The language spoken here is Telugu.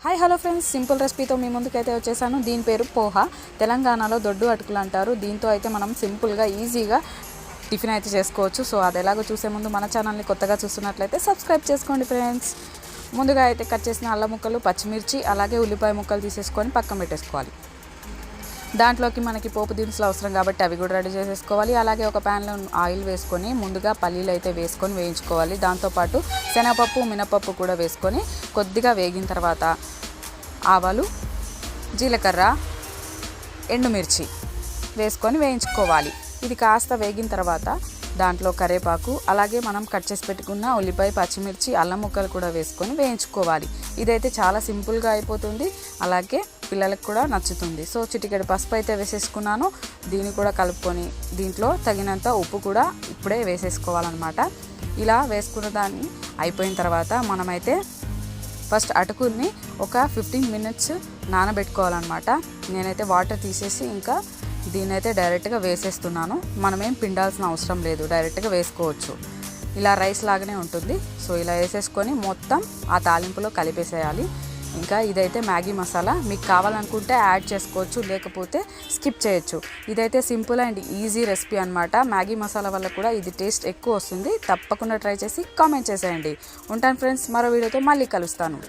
హాయ్ హలో ఫ్రెండ్స్, సింపుల్ రెసిపీతో మీ ముందుకైతే వచ్చేసాను. దీని పేరు పోహా. తెలంగాణలో దొడ్డు అటుకులు అంటారు. దీంతో అయితే మనం సింపుల్గా ఈజీగా టిఫిన్ అయితే చేసుకోవచ్చు. సో అది ఎలాగో చూసే ముందు మన ఛానల్ని కొత్తగా చూస్తున్నట్లయితే సబ్స్క్రైబ్ చేసుకోండి ఫ్రెండ్స్. ముందుగా అయితే కట్ చేసిన అల్లం ముక్కలు, పచ్చిమిర్చి, అలాగే ఉల్లిపాయ ముక్కలు తీసేసుకొని పక్కన పెట్టేసుకోవాలి. దాంట్లోకి మనకి పోపు దినుసులు అవసరం కాబట్టి అవి కూడా రెడీ చేసేసుకోవాలి. అలాగే ఒక ప్యాన్లో ఆయిల్ వేసుకొని ముందుగా పల్లీలు అయితే వేసుకొని వేయించుకోవాలి. దాంతోపాటు శనగపప్పు, మినపప్పు కూడా వేసుకొని కొద్దిగా వేగిన తర్వాత ఆవాలు, జీలకర్ర, ఎండుమిర్చి వేసుకొని వేయించుకోవాలి. ఇది కాస్త వేగిన తర్వాత దాంట్లో కరివేపాకు, అలాగే మనం కట్ చేసి పెట్టుకున్న ఉల్లిపాయ, పచ్చిమిర్చి, అల్లం ముక్కలు కూడా వేసుకొని వేయించుకోవాలి. ఇదైతే చాలా సింపుల్గా అయిపోతుంది, అలాగే పిల్లలకు కూడా నచ్చుతుంది. సో చిటికెడు పసుపు అయితే వేసేసుకున్నాను. దీన్ని కూడా కలుపుకొని దీంట్లో తగినంత ఉప్పు కూడా ఇప్పుడే వేసేసుకోవాలన్నమాట. ఇలా వేసుకున్న దాన్ని అయిపోయిన తర్వాత మనమైతే ఫస్ట్ అటుకుల్ని ఒక 15 మినిట్స్ నానబెట్టుకోవాలన్నమాట. నేనైతే వాటర్ తీసేసి ఇంకా దీన్నైతే డైరెక్ట్గా వేసేస్తున్నాను. మనమేం పిండాల్సిన అవసరం లేదు, డైరెక్ట్గా వేసుకోవచ్చు. ఇలా రైస్ లాగానే ఉంటుంది. సో ఇలా వేసేసుకొని మొత్తం ఆ తాలింపులో కలిపేసేయాలి. ఇంకా ఇదైతే మ్యాగీ మసాలా, మీకు కావాలనుకుంటే యాడ్ చేసుకోవచ్చు, లేకపోతే స్కిప్ చేయొచ్చు. ఇదైతే సింపుల్ అండ్ ఈజీ రెసిపీ అనమాట. మ్యాగీ మసాలా వల్ల కూడా ఇది టేస్ట్ ఎక్కువ వస్తుంది. తప్పకుండా ట్రై చేసి కామెంట్ చేసేయండి. ఉంటాను ఫ్రెండ్స్, మరో వీడియోతో మళ్ళీ కలుస్తాను.